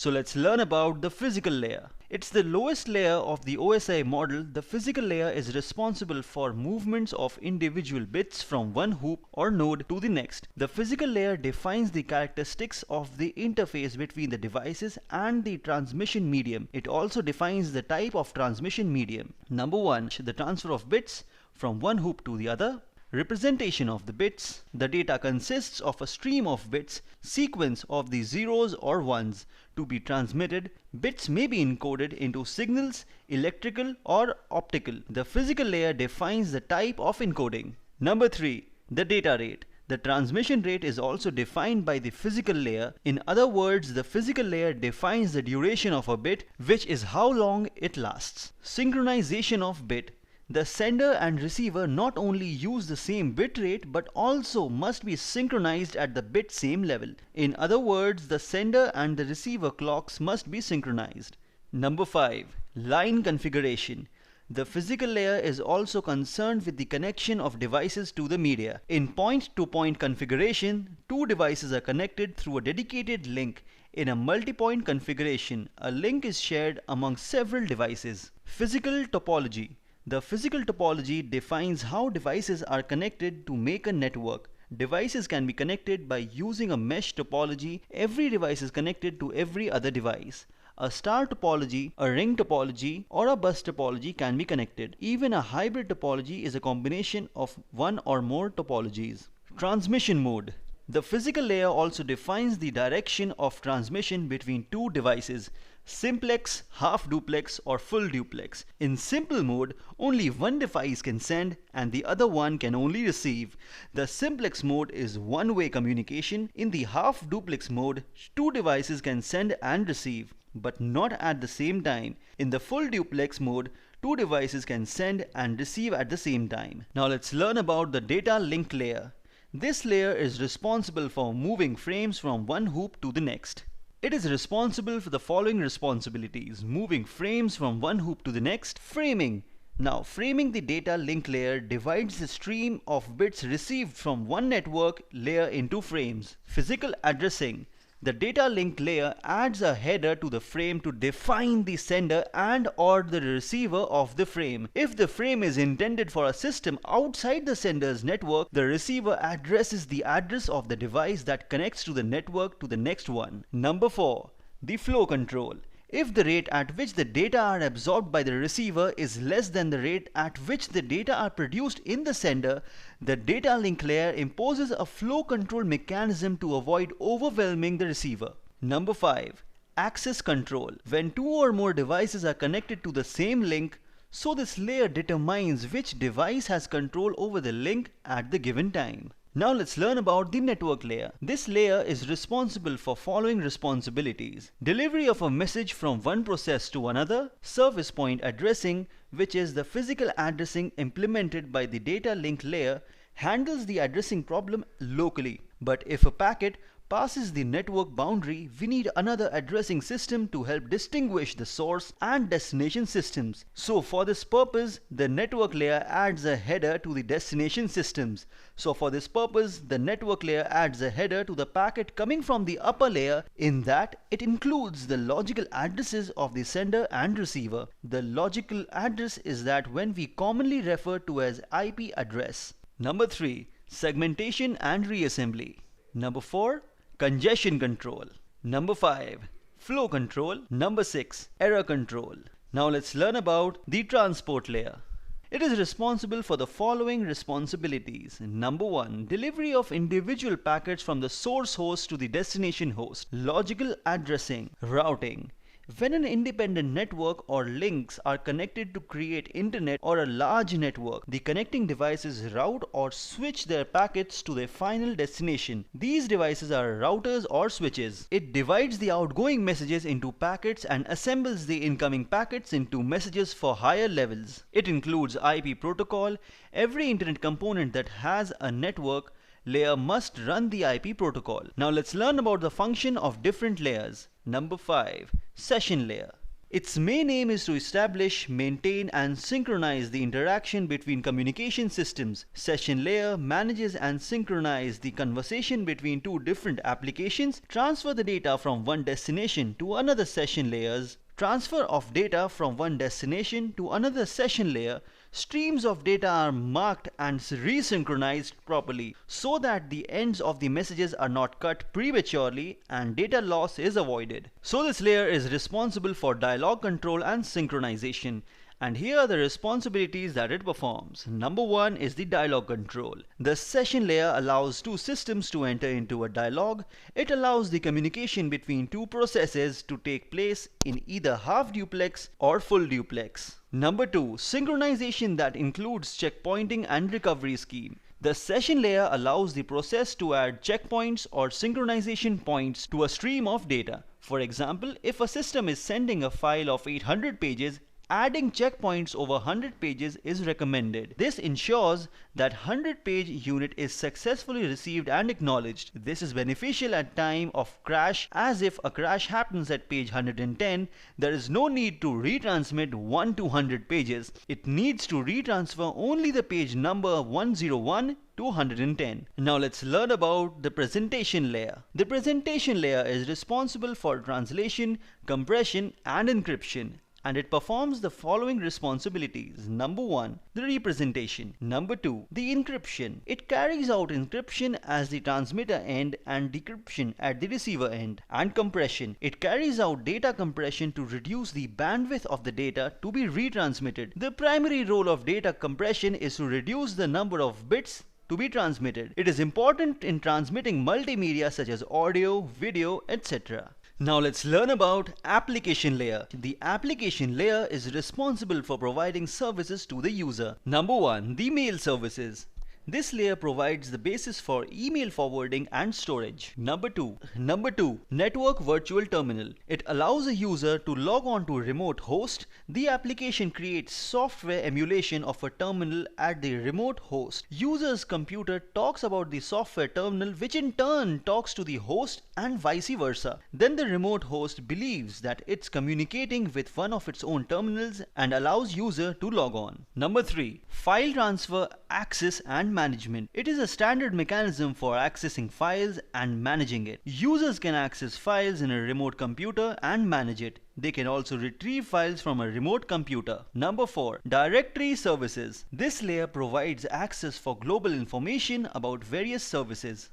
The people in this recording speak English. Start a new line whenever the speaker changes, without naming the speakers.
So let's learn about the physical layer. It's the lowest layer of the OSI model. The physical layer is responsible for movements of individual bits from one hoop or node to the next. The physical layer defines the characteristics of the interface between the devices and the transmission medium. It also defines the type of transmission medium. Number 1, the transfer of bits from one hoop to the other. Representation of the bits. The data consists of a stream of bits, sequence of the zeros or ones to be transmitted. Bits may be encoded into signals, electrical or optical. The physical layer defines the type of encoding. Number 3, the data rate. The transmission rate is also defined by the physical layer. In other words, the physical layer defines the duration of a bit, which is how long it lasts. Synchronization of bit. The sender and receiver not only use the same bit rate but also must be synchronized at the bit same level. In other words, the sender and the receiver clocks must be synchronized. Number 5, line configuration. The physical layer is also concerned with the connection of devices to the media. In point-to-point configuration, two devices are connected through a dedicated link. In a multi-point configuration, a link is shared among several devices. Physical topology. The physical topology defines how devices are connected to make a network. Devices can be connected by using a mesh topology. Every device is connected to every other device. A star topology, a ring topology, or a bus topology can be connected. Even a hybrid topology is a combination of one or more topologies. Transmission mode. The physical layer also defines the direction of transmission between two devices: simplex, half duplex or full duplex. In simple mode, only one device can send and the other one can only receive. The simplex mode is one-way communication. In the half duplex mode, two devices can send and receive, but not at the same time. In the full duplex mode, two devices can send and receive at the same time. Now let's learn about the data link layer. This layer is responsible for moving frames from one hoop to the next. It is responsible for the following responsibilities: moving frames from one hoop to the next. Framing. Now, framing the data link layer divides the stream of bits received from one network layer into frames. Physical addressing. The data link layer adds a header to the frame to define the sender and or the receiver of the frame. If the frame is intended for a system outside the sender's network, the receiver addresses the address of the device that connects to the network to the next one. Number 4, the flow control. If the rate at which the data are absorbed by the receiver is less than the rate at which the data are produced in the sender, the data link layer imposes a flow control mechanism to avoid overwhelming the receiver. Number 5, access control. When two or more devices are connected to the same link, so this layer determines which device has control over the link at the given time. Now let's learn about the network layer. This layer is responsible for following responsibilities: delivery of a message from one process to another, service point addressing, which is the physical addressing implemented by the data link layer, handles the addressing problem locally. But if a packet passes the network boundary, we need another addressing system to help distinguish the source and destination systems. So for this purpose, the network layer adds a header to the destination systems. So for this purpose, the network layer adds a header to the packet coming from the upper layer. In that, it includes the logical addresses of the sender and receiver. The logical address is that when we commonly refer to as IP address. Number 3, segmentation and reassembly. Number 4, congestion control. Number 5, flow control. Number 6, error control. Now let's learn about the transport layer. It is responsible for the following responsibilities. Number 1, delivery of individual packets from the source host to the destination host. Logical addressing, routing. When an independent network or links are connected to create internet or a large network, the connecting devices route or switch their packets to their final destination. These devices are routers or switches. It divides the outgoing messages into packets and assembles the incoming packets into messages for higher levels. It includes IP protocol. Every internet component that has a network layer must run the IP protocol. Now let's learn about the function of different layers. Number 5, session layer. Its main aim is to establish, maintain, and synchronize the interaction between communication systems. Session layer manages and synchronizes the conversation between two different applications, transfer the data from one destination to another session layers, transfer of data from one destination to another session layer. Streams of data are marked and resynchronized properly so that the ends of the messages are not cut prematurely and data loss is avoided. So this layer is responsible for dialogue control and synchronization. And here are the responsibilities that it performs. Number one is the dialogue control. The session layer allows two systems to enter into a dialogue. It allows the communication between two processes to take place in either half duplex or full duplex. Number two, synchronization that includes checkpointing and recovery scheme. The session layer allows the process to add checkpoints or synchronization points to a stream of data. For example, if a system is sending a file of 800 pages, adding checkpoints over 100 pages is recommended. This ensures that 100-page unit is successfully received and acknowledged. This is beneficial at time of crash, as if a crash happens at page 110, there is no need to retransmit 1 to 100 pages. It needs to retransfer only the page number 101 to 110. Now let's learn about the presentation layer. The presentation layer is responsible for translation, compression, and encryption, and it performs the following responsibilities. Number one, the representation. Number two, the encryption. It carries out encryption as the transmitter end and decryption at the receiver end. And compression. It carries out data compression to reduce the bandwidth of the data to be retransmitted. The primary role of data compression is to reduce the number of bits to be transmitted. It is important in transmitting multimedia such as audio, video, etc. Now let's learn about application layer. The application layer is responsible for providing services to the user. Number one, the mail services. This layer provides the basis for email forwarding and storage. Number two, network virtual terminal. It allows a user to log on to a remote host. The application creates software emulation of a terminal at the remote host. User's computer talks about the software terminal, which in turn talks to the host and vice versa. Then the remote host believes that it's communicating with one of its own terminals and allows user to log on. Number three, file transfer, access and management. It is a standard mechanism for accessing files and managing it. Users can access files in a remote computer and manage it. They can also retrieve files from a remote computer. Number 4. Directory services. This layer provides access for global information about various services.